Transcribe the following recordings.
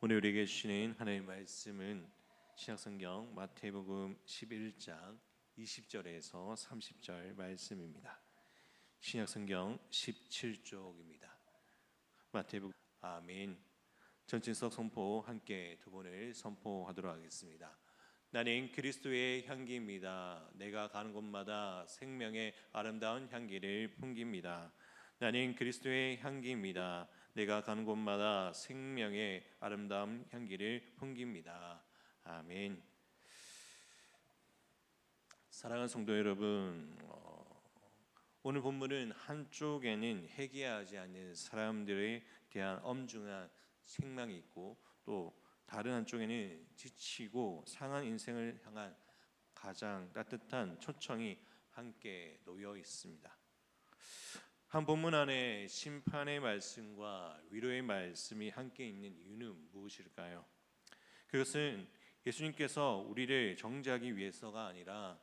오늘 우리에게 주시는 하나님의 말씀은 신약성경 마태복음 11장 20절에서 30절 말씀입니다. 신약성경 17쪽입니다. 마태복음. 아멘. 전진석 선포 함께 두 번을 선포하도록 하겠습니다. 나는 그리스도의 향기입니다. 내가 가는 곳마다 생명의 아름다운 향기를 풍깁니다. 나는 그리스도의 향기입니다. 내가 가는 곳마다 생명의 아름다운 향기를 풍깁니다. 아멘. 사랑하는 성도 여러분, 오늘 본문은 한쪽에는 회개하지 않는 사람들에 대한 엄중한 책망이 있고, 또 다른 한쪽에는 지치고 상한 인생을 향한 가장 따뜻한 초청이 함께 놓여 있습니다. 한 본문 안에 심판의 말씀과 위로의 말씀이 함께 있는 이유는 무엇일까요? 그것은 예수님께서 우리를 정죄하기 위해서가 아니라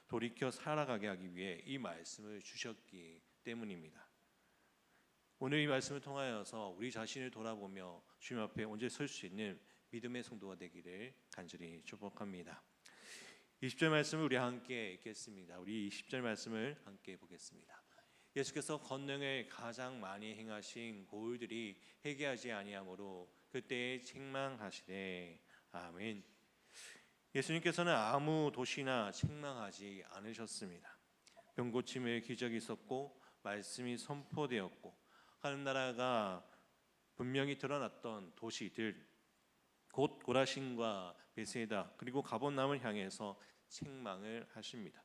돌이켜 살아가게 하기 위해 이 말씀을 주셨기 때문입니다. 오늘 이 말씀을 통하여서 우리 자신을 돌아보며 주님 앞에 언제 설 수 있는 믿음의 성도가 되기를 간절히 축복합니다. 20절 말씀을 우리 함께 읽겠습니다. 우리 20절 말씀을 함께 보겠습니다. 예수께서 권능을 가장 많이 행하신 고울들이 회개하지 아니하므로 그때에 책망하시되. 아멘. 예수님께서는 아무 도시나 책망하지 않으셨습니다. 병 고침의 기적이 있었고 말씀이 선포되었고 하는 나라가 분명히 드러났던 도시들, 곧 고라신과 베세다 그리고 가버나움을 향해서 책망을 하십니다.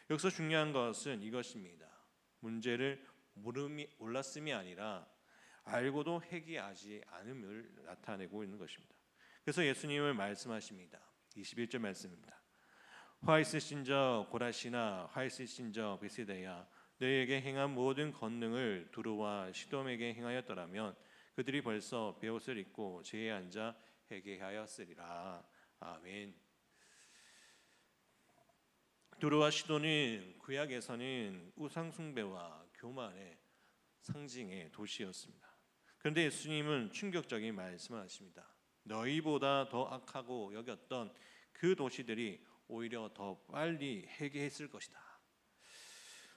여기서 중요한 것은 이것입니다. 문제를 몰랐음이 아니라 알고도 회개하지 않음을 나타내고 있는 것입니다. 그래서 예수님을 말씀하십니다. 21절 말씀입니다. 화 있으신 저 고라시나 화 있으신 저 베세다야, 너희에게 행한 모든 권능을 두루와 시돔에게 행하였더라면 그들이 벌써 베옷을 입고 제에 앉아 회개하였으리라. 아멘. 두루와 시돈은 구약에서는 우상숭배와 교만의 상징의 도시였습니다. 그런데 예수님은 충격적인 말씀을 하십니다. 너희보다 더 악하고 여겼던 그 도시들이 오히려 더 빨리 회개했을 것이다.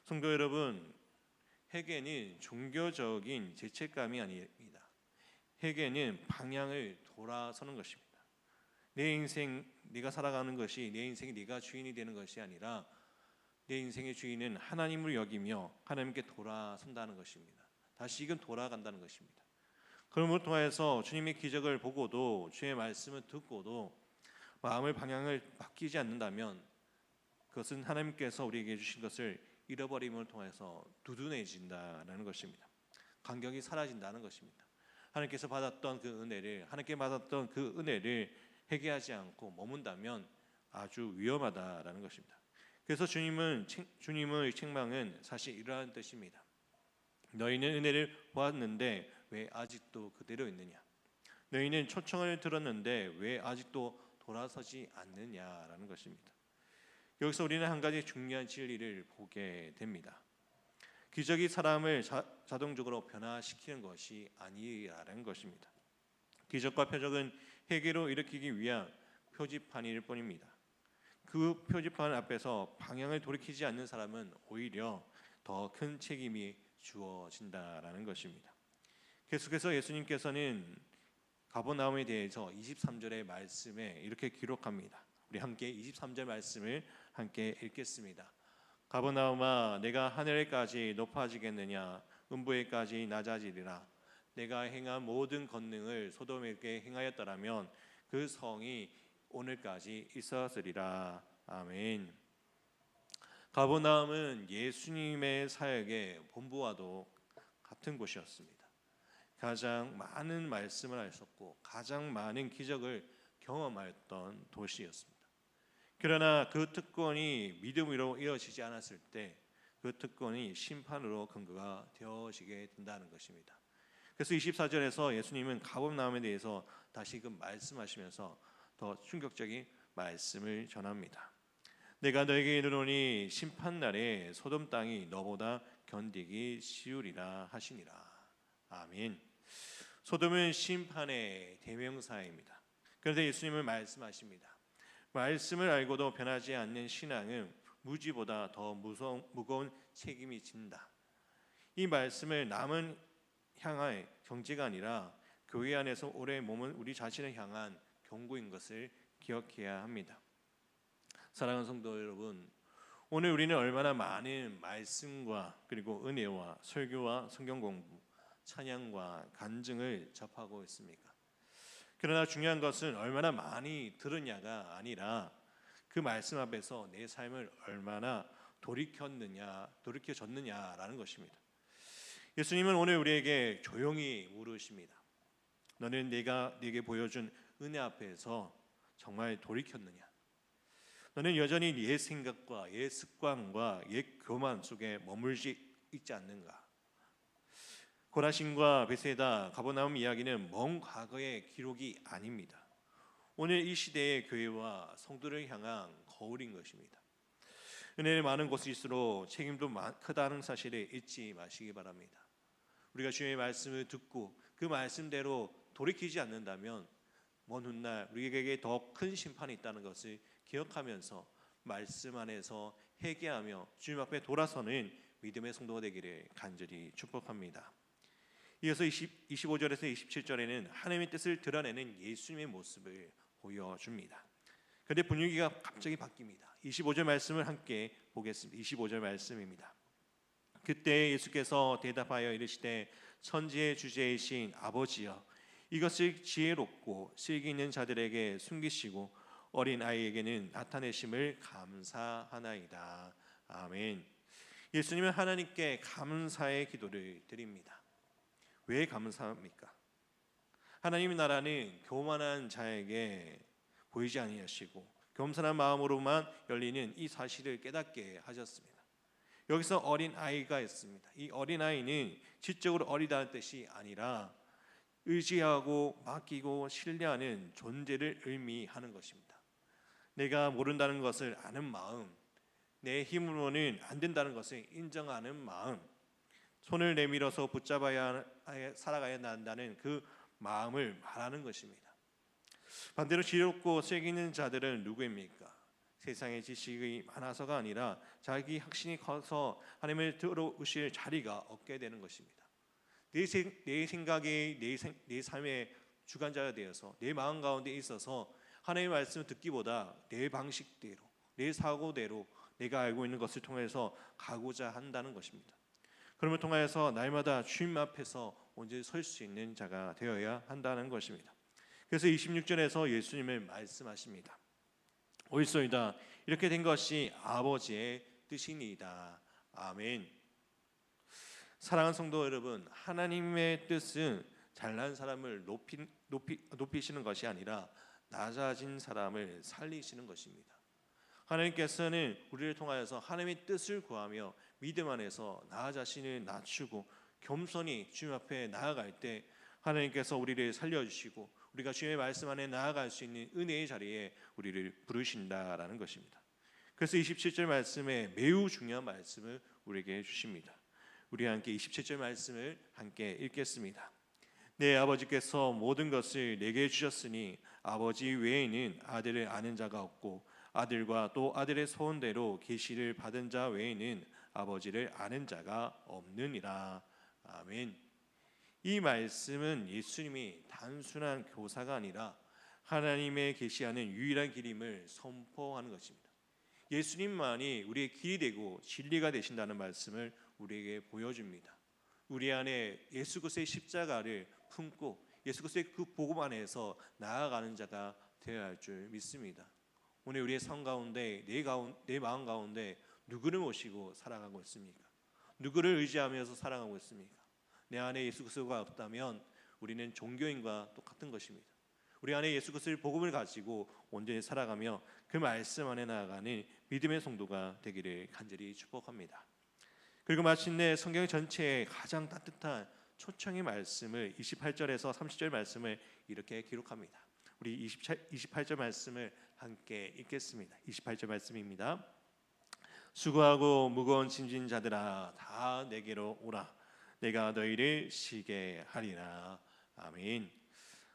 성도 여러분, 회개는 종교적인 죄책감이 아닙니다. 회개는 방향을 돌아서는 것입니다. 내 인생, 네가 살아가는 것이 내 인생이 네가 주인이 되는 것이 아니라 내 인생의 주인은 하나님을 여기며 하나님께 돌아선다는 것입니다. 다시금 돌아간다는 것입니다. 그러므로 통하여서 주님의 기적을 보고도 주의 말씀을 듣고도 마음의 방향을 바뀌지 않는다면 그것은 하나님께서 우리에게 주신 것을 잃어버림을 통해서 두둔해진다는 것입니다. 감격이 사라진다는 것입니다. 하나님께서 받았던 그 은혜를, 하나님께 받았던 그 은혜를 회개하지 않고 머문다면 아주 위험하다라는 것입니다. 그래서 주님의 책망은 사실 이러한 뜻입니다. 너희는 은혜를 보았는데 왜 아직도 그대로 있느냐? 너희는 초청을 들었는데 왜 아직도 돌아서지 않느냐라는 것입니다. 여기서 우리는 한 가지 중요한 진리를 보게 됩니다. 기적이 사람을 자동적으로 변화시키는 것이 아니라는 것입니다. 기적과 표적은 회개로 일으키기 위한 표지판일 뿐입니다. 그 표지판 앞에서 방향을 돌이키지 않는 사람은 오히려 더 큰 책임이 주어진다라는 것입니다. 계속해서 예수님께서는 가버나움에 대해서 23절의 말씀에 이렇게 기록합니다. 우리 함께 23절 말씀을 함께 읽겠습니다. 가버나움아, 내가 하늘에까지 높아지겠느냐? 음부에까지 낮아지리라. 내가 행한 모든 권능을 소돔에게 행하였더라면 그 성이 오늘까지 있었으리라. 아멘. 가버나움은 예수님의 사역의 본부와도 같은 곳이었습니다. 가장 많은 말씀을 하셨고 가장 많은 기적을 경험하였던 도시였습니다. 그러나 그 특권이 믿음으로 이어지지 않았을 때 그 특권이 심판으로 근거가 되어지게 된다는 것입니다. 그래서 24절에서 예수님은 가버나움에 대해서 다시금 말씀하시면서 더 충격적인 말씀을 전합니다. 내가 너에게 이르노니 심판날에 소돔 땅이 너보다 견디기 쉬우리라 하시니라. 아멘. 소돔은 심판의 대명사입니다. 그런데 예수님은 말씀하십니다. 말씀을 알고도 변하지 않는 신앙은 무지보다 더 무거운 책임이 진다. 이 말씀을 남은 향할 경제가 아니라 교회 안에서 오래 머문 우리 자신을 향한 경고인 것을 기억해야 합니다. 사랑하는 성도 여러분, 오늘 우리는 얼마나 많은 말씀과 그리고 은혜와 설교와 성경 공부, 찬양과 간증을 접하고 있습니까? 그러나 중요한 것은 얼마나 많이 들었냐가 아니라 그 말씀 앞에서 내 삶을 얼마나 돌이켜졌느냐라는 것입니다. 예수님은 오늘 우리에게 조용히 물으십니다. 너는 내가 네게 보여준 은혜 앞에서 정말 돌이켰느냐? 너는 여전히 옛 생각과 옛 습관과 옛 교만 속에 머물지 있지 않는가? 고라신과 베세다, 가버나움 이야기는 먼 과거의 기록이 아닙니다. 오늘 이 시대의 교회와 성도를 향한 거울인 것입니다. 은혜의 많은 곳일수록 책임도 크다는 사실을 잊지 마시기 바랍니다. 우리가 주의 말씀을 듣고 그 말씀대로 돌이키지 않는다면 먼 훗날 우리에게 더 큰 심판이 있다는 것을 기억하면서 말씀 안에서 회개하며 주님 앞에 돌아서는 믿음의 성도가 되기를 간절히 축복합니다. 이어서 25절에서 27절에는 하나님의 뜻을 드러내는 예수님의 모습을 보여줍니다. 그런데 분위기가 갑자기 바뀝니다. 25절 말씀을 함께 보겠습니다. 25절 말씀입니다. 그때 예수께서 대답하여 이르시되 천지의 주제이신 아버지여, 이것을 지혜롭고 실기 있는 자들에게 숨기시고 어린 아이에게는 나타내심을 감사하나이다. 아멘. 예수님은 하나님께 감사의 기도를 드립니다. 왜 감사합니까? 하나님의 나라는 교만한 자에게 보이지 아니하시고 겸손한 마음으로만 열리는 이 사실을 깨닫게 하셨습니다. 여기서 어린 아이가 있습니다. 이 어린 아이는 지적으로 어리다는 뜻이 아니라 의지하고 맡기고 신뢰하는 존재를 의미하는 것입니다. 내가 모른다는 것을 아는 마음, 내 힘으로는 안 된다는 것을 인정하는 마음, 손을 내밀어서 붙잡아야 살아가야 한다는 그 마음을 말하는 것입니다. 반대로 지혜롭고 쇠기 있는 자들은 누구입니까? 세상의 지식이 많아서가 아니라 자기 확신이 커서 하나님을 들어오실 자리가 없게 되는 것입니다. 내 생각이 내 삶의 주관자가 되어서 내 마음 가운데 있어서 하나님의 말씀을 듣기보다 내 방식대로, 내 사고대로 내가 알고 있는 것을 통해서 가고자 한다는 것입니다. 그러면 통하여서 날마다 주님 앞에서 온전히 설 수 있는 자가 되어야 한다는 것입니다. 그래서 26절에서 예수님을 말씀하십니다. 옳소이다. 이렇게 된 것이 아버지의 뜻이니이다. 아멘. 사랑하는 성도 여러분, 하나님의 뜻은 잘난 사람을 높이시는 것이 아니라 낮아진 사람을 살리시는 것입니다. 하나님께서는 우리를 통하여서 하나님의 뜻을 구하며 믿음 안에서 나 자신을 낮추고 겸손히 주님 앞에 나아갈 때 하나님께서 우리를 살려주시고 우리가 주님의 말씀 안에 나아갈 수 있는 은혜의 자리에 우리를 부르신다라는 것입니다. 그래서 27절 말씀에 매우 중요한 말씀을 우리에게 주십니다. 우리 함께 27절 말씀을 함께 읽겠습니다. 내 아버지께서 모든 것을 내게 주셨으니 아버지 외에는 아들을 아는 자가 없고 아들과 또 아들의 소원대로 계시를 받은 자 외에는 아버지를 아는 자가 없느니라. 아멘. 이 말씀은 예수님이 단순한 교사가 아니라 하나님의 계시하는 유일한 길임을 선포하는 것입니다. 예수님만이 우리의 길이 되고 진리가 되신다는 말씀을 우리에게 보여줍니다. 우리 안에 예수 그리스도의 십자가를 품고 예수 그리스도의 그 복음 안에서 나아가는 자가 되어야 할 줄 믿습니다. 오늘 우리의 삶 가운데 내 마음 가운데 누구를 모시고 살아가고 있습니까? 누구를 의지하면서 살아가고 있습니까? 내 안에 예수 그리스도가 없다면 우리는 종교인과 똑같은 것입니다. 우리 안에 예수 그리스도의 복음을 가지고 온전히 살아가며 그 말씀 안에 나아가는 믿음의 성도가 되기를 간절히 축복합니다. 그리고 마침내 성경 전체에 가장 따뜻한 초청의 말씀을 28절에서 30절 말씀을 이렇게 기록합니다. 우리 28절 말씀을 함께 읽겠습니다. 28절 말씀입니다. 수고하고 무거운 짐진 자들아 다 내게로 오라. 내가 너희를 쉬게 하리라. 아멘.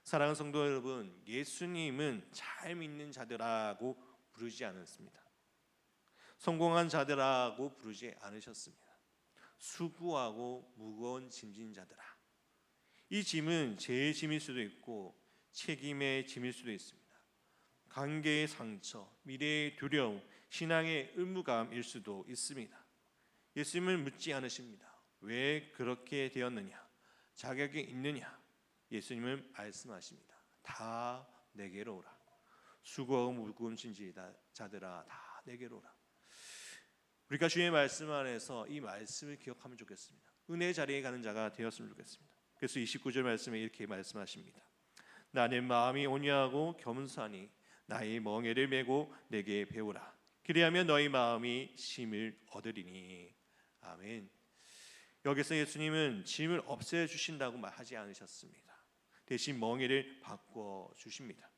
사랑하는 성도 여러분, 예수님은 잘 믿는 자들하고 부르지 않았습니다. 성공한 자들하고 부르지 않으셨습니다. 수고하고 무거운 짐진 자들아. 이 짐은 제 짐일 수도 있고 책임의 짐일 수도 있습니다. 관계의 상처, 미래의 두려움, 신앙의 의무감일 수도 있습니다. 예수님은 묻지 않으십니다. 왜 그렇게 되었느냐? 자격이 있느냐? 예수님은 말씀하십니다. 다 내게로 오라. 수고하고 무거운 짐진 자들아, 다 내게로 오라. 우리가 주의 말씀 안에서 이 말씀을 기억하면 좋겠습니다. 은혜 자리에 가는 자가 되었으면 좋겠습니다. 그래서 29절 말씀에 이렇게 말씀하십니다. 나는 마음이 온유하고 겸손하니 나의 멍에를 메고 내게 배우라. 그리하면 너희 마음이 쉼을 얻으리니. 아멘. 여기서 예수님은 짐을 없애 주신다고 말하지 않으셨습니다. 대신 멍에를 바꿔 주십니다.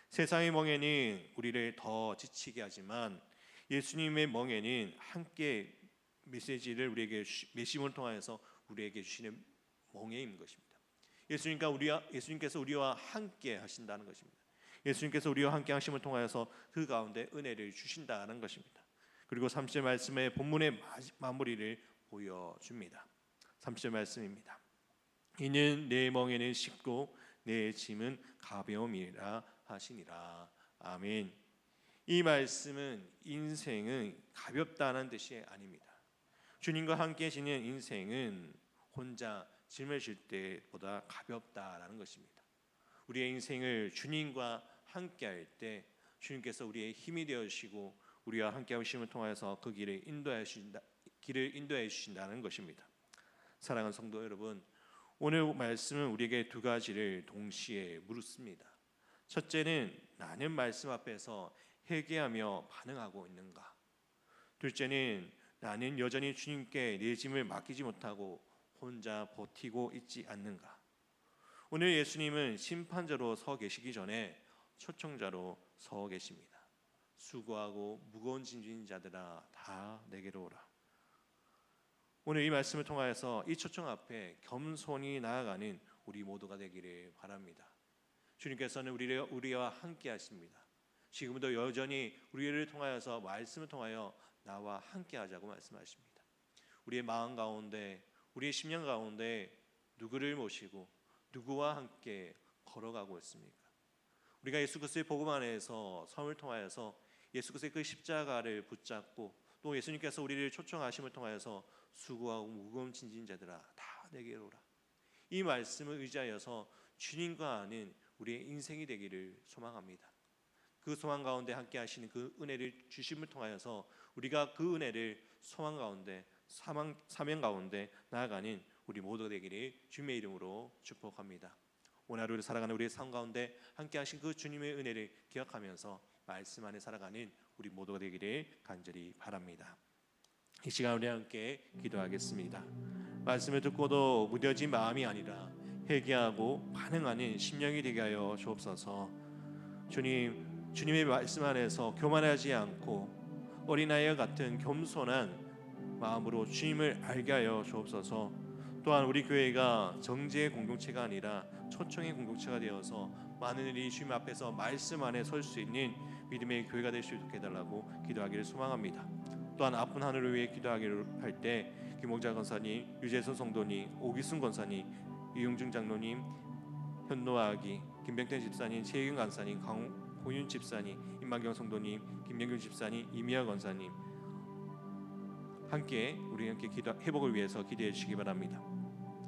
세상의 멍에는 우리를 더 지치게 하지만 예수님의 멍에는 함께 메시지를 우리에게 메시지를 통하여서 우리에게 주시는 멍에인 것입니다. 예수님께서 우리와 함께 하신다는 것입니다. 예수님께서 우리와 함께 하심을 통하여서 그 가운데 은혜를 주신다는 것입니다. 그리고 30절 말씀의 본문의 마무리를 보여줍니다. 30절 말씀입니다. 이는 내 멍에는 쉽고 내 짐은 가벼움이라 하시니라. 아멘. 이 말씀은 인생은 가볍다는 뜻이 아닙니다. 주님과 함께 지내는 인생은 혼자 짐을 질 때보다 가볍다라는 것입니다. 우리의 인생을 주님과 함께 할 때 주님께서 우리의 힘이 되어 주시고 우리와 함께 하심을 통해서 그 길을 인도해 주신다는 것입니다. 사랑하는 성도 여러분, 오늘 말씀은 우리에게 두 가지를 동시에 물었습니다. 첫째는 나는 말씀 앞에서 회개하며 반응하고 있는가? 둘째는 나는 여전히 주님께 내 짐을 맡기지 못하고 혼자 버티고 있지 않는가? 오늘 예수님은 심판자로 서 계시기 전에 초청자로 서 계십니다. 수고하고 무거운 짐진 자들아 다 내게로 오라. 오늘 이 말씀을 통하여서 이 초청 앞에 겸손히 나아가는 우리 모두가 되기를 바랍니다. 주님께서는 우리와 함께 하십니다. 지금도 여전히 우리를 통하여서 말씀을 통하여 나와 함께 하자고 말씀하십니다. 우리의 마음 가운데, 우리의 심령 가운데 누구를 모시고 누구와 함께 걸어가고 있습니까? 우리가 예수 그리스도의 복음 안에서 삶을 통하여서 예수 그리스도의 그 십자가를 붙잡고 또 예수님께서 우리를 초청하심을 통하여서 수고하고 무거운 짐진 자들아 다 내게로 오라. 이 말씀을 의지하여서 주님과 하는 우리의 인생이 되기를 소망합니다. 그 소망 가운데 함께 하시는 그 은혜를 주심을 통하여서 우리가 그 은혜를 소망 가운데 사명 가운데 나아가는 우리 모두가 되기를 주님의 이름으로 축복합니다. 오늘 하루를 살아가는 우리의 삶 가운데 함께 하신 그 주님의 은혜를 기억하면서 말씀 안에 살아가는 우리 모두가 되기를 간절히 바랍니다. 이 시간 우리 함께 기도하겠습니다. 말씀을 듣고도 무뎌진 마음이 아니라 회개하고 반응하는 심령이 되게 하여 주옵소서. 주님의 말씀 안에서 교만하지 않고 어린아이와 같은 겸손한 마음으로 주님을 알게 하여 주옵소서. 또한 우리 교회가 정죄의 공동체가 아니라 초청의 공동체가 되어서 많은 일이 주님 앞에서 말씀 안에 설 수 있는 믿음의 교회가 될 수 있게 해달라고 기도하기를 소망합니다. 또한 아픈 하늘을 위해 기도하기를 할 때 김홍자 권사님, 유재선 성도님, 오기순 권사님, 이용중 장로님, 현노아기, 김병태 집사님, 최희근 간사님, 강호윤 집사님, 임만경 성도님, 김명균 집사님, 이미아 권사님 함께 우리 함께 회복을 위해서 기도해 주시기 바랍니다.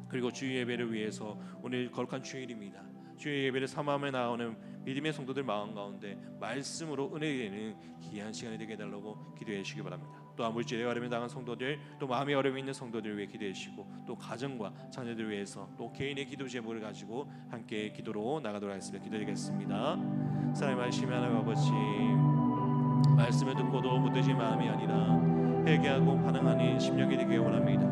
그리고 주일 예배를 위해서 오늘 거룩한 주일입니다. 주일 예배를 사모하며 나오는 믿음의 성도들 마음 가운데 말씀으로 은혜되는 귀한 시간이 되게 해달라고 기도해 주시기 바랍니다. 또한 물질의 어려움에 당한 성도들, 또 마음의 어려움이 있는 성도들을 위해 기도해 주시고 또 가정과 자녀들 위해서 또 개인의 기도 제목을 가지고 함께 기도로 나가도록 하겠습니다. 기도드리겠습니다. 사랑의 하나님 아버지, 말씀을 듣고도 묻지 마음이 아니라 회개하고 반응하는 심령이 되길 원합니다.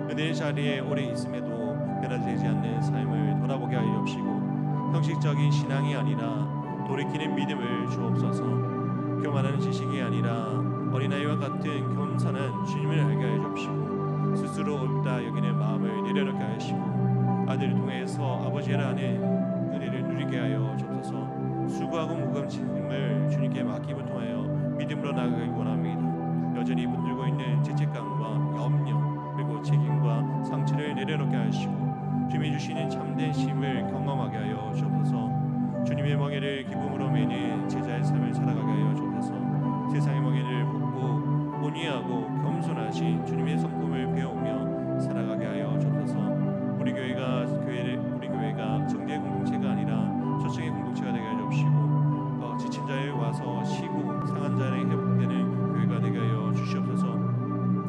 은혜의 자리에 오래 있음에도 변화되지 않는 삶을 돌아보게 하여 주시고 형식적인 신앙이 아니라 돌이키는 믿음을 주옵소서. 교만하는 지식이 아니라 어린아이와 같은 겸손한 주님을 알게 하여 주시고 스스로 옳다 여기는 마음을 내려놓게 하시고 아들을 통해서 아버지를 아는 은혜를 누리게 하여 주옵소서. 수고하고 무거운 짐을 주님께 맡김을 통하여 믿음으로 나아가기 원합니다. 여전히 붙들고 있는 죄책감과 염려 그리고 책임과 상처를 내려놓게 하시고 주님이 주시는 참된 힘을 경험하게 하여 주옵소서. 주님의 멍에를 기쁨으로 매는 제자의 삶을 살아가게 하여 주옵소서. 세상의 멍에를 벗고 온유하고 겸손하신 주님의 성품을 배우며 살아가게 하여 주옵소서. 우리 교회가 정죄의 공동체가 아니라 저층의 공동체가 되게 하여 주옵시고 지친 자에 와서 쉬고 상한 자에 회복되는 교회가 되게 하여 주시옵소서.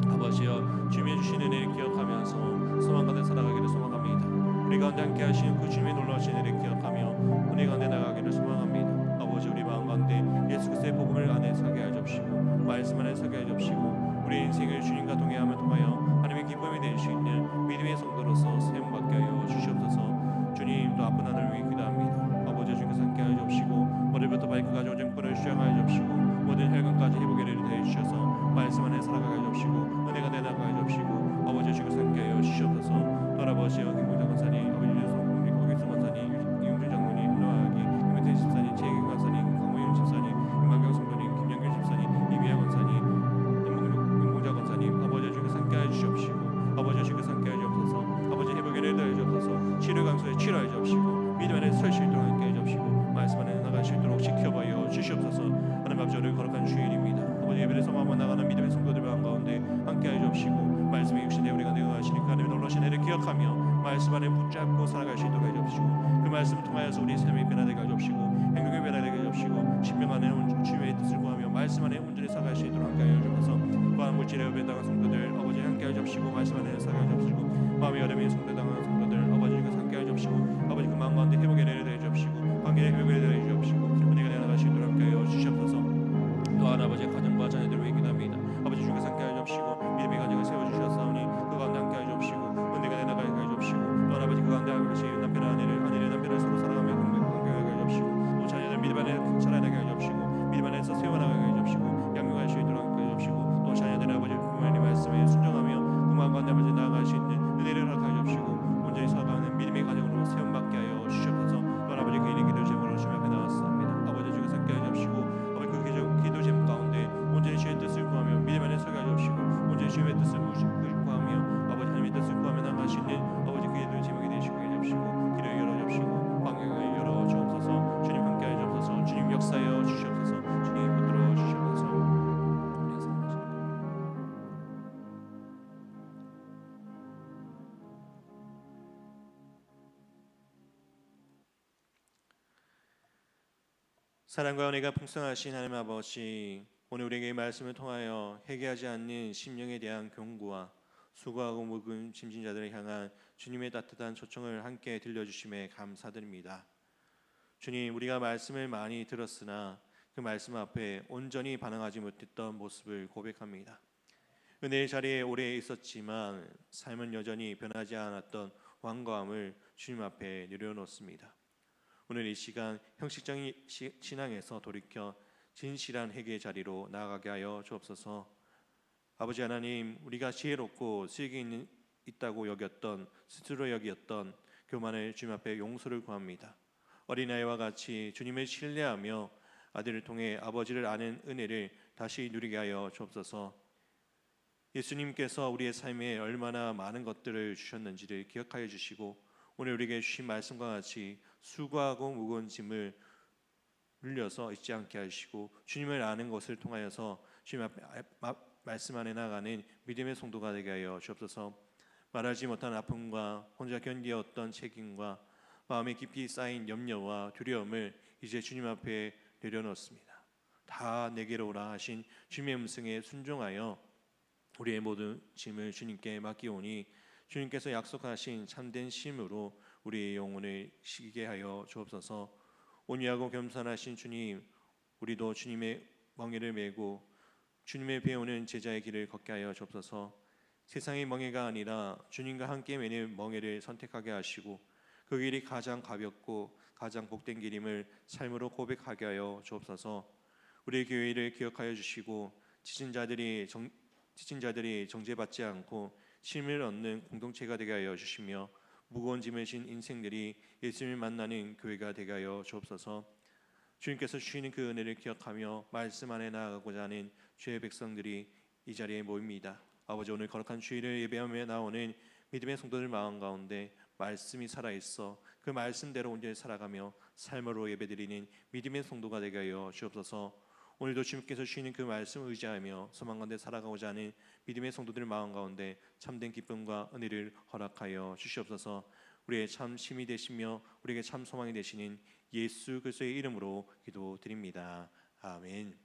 아버지여, 주님의 주신 은혜를 기억하면서 소망 가운데 살아가기를 소망합니다. 우리 가운데 함께 하시는 그 주님의 놀라우신 은혜를 기억하며 은혜 가운데 나가기를 소망합니다. 아버지, 우리 마음 가운데 예수 그리스도의 복음을 안에 서게 하여 주옵시고 말씀 안에 서게 하여 주옵시고 우리 인생을 주님과 동행함을 통하여 하나님의 기쁨이 될 수 있는 믿음의 성도로서 세움받게 하여 주시옵소서. 주님, 또 아픈 하늘을 위해 기도합니다. 아버지, 주님께서 함께 하여 주옵시고 머리부터 발끝까지 오직 뿔을 수양하여 주옵시고 모든 혈관까지 회복의 은혜를 더해 주셔서 말씀 안에 살아가게 하여 주옵시고 은혜가 내나가게 하여 주옵시고 아버지, 주님께서 함께 하여 주시옵소서. 또 아버지여, 김봉장 권사님, 아버지 유성 고기수 권사님, 이용준 장로님, 노아기 김혜태 집사님, 최혜경 권사님, 강모윤 집사님, 김만경 성도님, 김영길 집사님, 이미아 권사님, 김봉장 권사님, 아버지, 주님께서 함께 하여 주시옵시고 아버지, 주님께서 함께 하여 주옵소서. 아버지, 회복의 은혜를 더해 주옵소서. 치료 강소에 치료하여 주옵시고 믿음 안에 설 수 있도록 함께 해 주옵시고 말씀 안에 나갈 수 있도록 지켜봐요 주시옵소서. 하나님 아버지, 오늘 거룩한 주일입니다. 아버지, 예배에서 마음만 나가는 믿음의 성도들 가운데 함께 해 주옵시고 말씀이 육신에 우리가 내어가시니까 하나님의 놀라신 은혜를 기억하며 말씀 안에 붙잡고 살아갈 수 있도록 해 주옵시고 그 말씀을 통하여서 우리 삶이 변화되게 해 주옵시고 행동이 변화되게 해 주옵시고 신명 안에 주님의 뜻을 구하며 말씀 안에 온전히 살아갈 수 있도록 함께 해 주옵소서. 또한 물질에 배당한 성도들 아버지 함께 해 주옵시고 말씀 안에 살아갈 수 있도록 마음의 여름에 성도당한 성도들 아버지 주께서 함께 해 주옵시고 아버지 그 마음 가운데 회복의 은혜를 더해 주옵시고 관계의 회복의 은혜를 더해 주옵시고 은혜가 내어나갈 수 있도록 함께 해 주시옵소서. 또한 아버지 가정과 자녀들을 위해 기도합니다. 아버지 주께서 함께 해 주옵시고 믿음의 가정을 세워주셨사오니 그 가운데 함께 해 주옵시고 은혜가 내나가게 해 주옵시고 또한 아버지 그 가운데 하신 남편과 아내를 남편을 서로 사랑하며 관계하게 해 주옵시고 또 자녀들 믿음 안에 자라나게 해 주옵시고 믿음 안에서 세워나가게 해 주옵시고 양육할 수 있도록 함께 해 주옵시고 또 자녀들의 아버지 부모님 말씀에 순종하며 그 마음 가운데 아버지 나아갈 수 있는 은혜를 허락하여 주옵시고 온전히 살아가는 믿음의 가정으로 세움받게 하여 주시옵소서. 또한 아버지 그 일의 기도 제목으로 주님 앞에 나왔습니다. 아버지 주께서 함께 해 주옵시고 아버지 그 기도 제목 가운데 온전히 주의 뜻을 구하며 믿음 안에 서게 하여 주옵시고 온전히 주의 뜻을 구하며 아버지 하나님의 뜻을 구하며 나아갈 수 있는 아버지 그 기도 제목이 되시게 해 주옵시고 길을 열어 주옵시고 방향을 열어 주옵소서. 주님 함께 하여 주옵소서. 주님 역사하여 주시옵소서. 주님 붙들어 주시옵소서. 사랑과 은혜가 풍성하신 하나님 아버지, 오늘 우리에게 말씀을 통하여 회개하지 않는 심령에 대한 경고와 수고하고 무거운 짐진 자들을 향한 주님의 따뜻한 초청을 함께 들려주심에 감사드립니다. 주님, 우리가 말씀을 많이 들었으나 그 말씀 앞에 온전히 반응하지 못했던 모습을 고백합니다. 은혜의 자리에 오래 있었지만 삶은 여전히 변하지 않았던 완고함을 주님 앞에 내려놓습니다. 오늘 이 시간 형식적인 신앙에서 돌이켜 진실한 회개의 자리로 나아가게 하여 주옵소서. 아버지 하나님, 우리가 지혜롭고 실기 있다고 여겼던 스스로 여겼던 교만을 주님 앞에 용서를 구합니다. 어린아이와 같이 주님을 신뢰하며 아들을 통해 아버지를 아는 은혜를 다시 누리게 하여 주옵소서. 예수님께서 우리의 삶에 얼마나 많은 것들을 주셨는지를 기억하여 주시고 오늘 우리에게 주신 말씀과 같이 수고하고 무거운 짐을 눌려서 잊지 않게 하시고 주님을 아는 것을 통하여서 주님 앞에 말씀 안에 나가는 믿음의 성도가 되게 하여 주옵소서. 말하지 못한 아픔과 혼자 견디었던 책임과 마음에 깊이 쌓인 염려와 두려움을 이제 주님 앞에 내려놓습니다. 다 내게로 오라 하신 주님의 음성에 순종하여 우리의 모든 짐을 주님께 맡기오니 주님께서 약속하신 참된 쉼으로 우리의 영혼을 쉬게 하여 주옵소서. 온유하고 겸손하신 주님, 우리도 주님의 멍에를 메고 주님의 배우는 제자의 길을 걷게 하여 주옵소서. 세상의 멍에가 아니라 주님과 함께 매는 멍에를 선택하게 하시고 그 길이 가장 가볍고 가장 복된 길임을 삶으로 고백하게 하여 주옵소서. 우리의 교회를 기억하여 주시고 지친 자들이 정죄받지 않고 쉼을 얻는 공동체가 되게 하여 주시며 무거운 짐을 진 인생들이 예수님을 만나는 교회가 되게 하여 주옵소서. 주님께서 주시는 그 은혜를 기억하며 말씀 안에 나아가고자 하는 주의 백성들이 이 자리에 모입니다. 아버지, 오늘 거룩한 주일을 예배하며 나오는 믿음의 성도들 마음 가운데 말씀이 살아있어 그 말씀대로 온전히 살아가며 삶으로 예배드리는 믿음의 성도가 되게 하여 주옵소서. 오늘도 주님께서 주시는 그 말씀을 의지하며 소망 가운데 살아가고자 하는 믿음의 성도들 마음 가운데 참된 기쁨과 은혜를 허락하여 주시옵소서. 우리의 참 힘이 되시며 우리에게 참 소망이 되시는 예수 그리스도의 이름으로 기도드립니다. 아멘.